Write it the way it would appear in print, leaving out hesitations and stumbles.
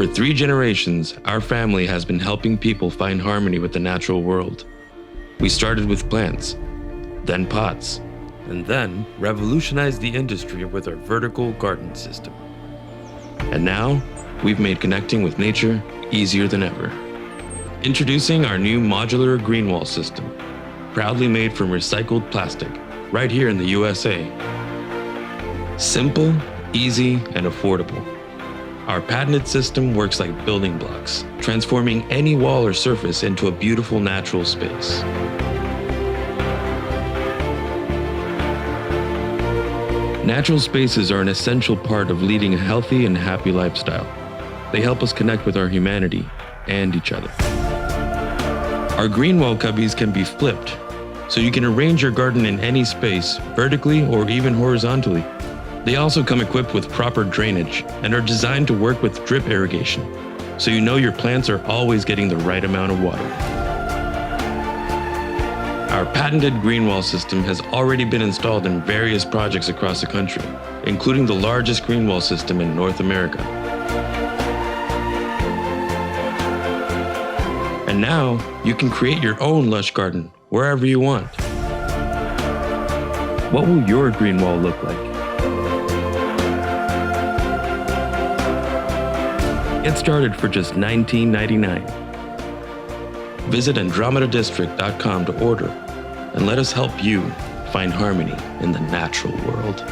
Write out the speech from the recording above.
For 3 generations, our family has been helping people find harmony with the natural world. We started with plants, then pots, and then revolutionized the industry with our vertical garden system. And now, we've made connecting with nature easier than ever. Introducing our new modular green wall system, proudly made from recycled plastic, right here in the USA. Simple, easy, and affordable. Our patented system works like building blocks, transforming any wall or surface into a beautiful natural space. Natural spaces are an essential part of leading a healthy and happy lifestyle. They help us connect with our humanity and each other. Our green wall cubbies can be flipped, so you can arrange your garden in any space, vertically or even horizontally. They also come equipped with proper drainage and are designed to work with drip irrigation, so you know your plants are always getting the right amount of water. Our patented green wall system has already been installed in various projects across the country, including the largest green wall system in North America. And now, you can create your own lush garden wherever you want. What will your green wall look like? Get started for just $19.99. Visit AndromedaDistrict.com to order, and let us help you find harmony in the natural world.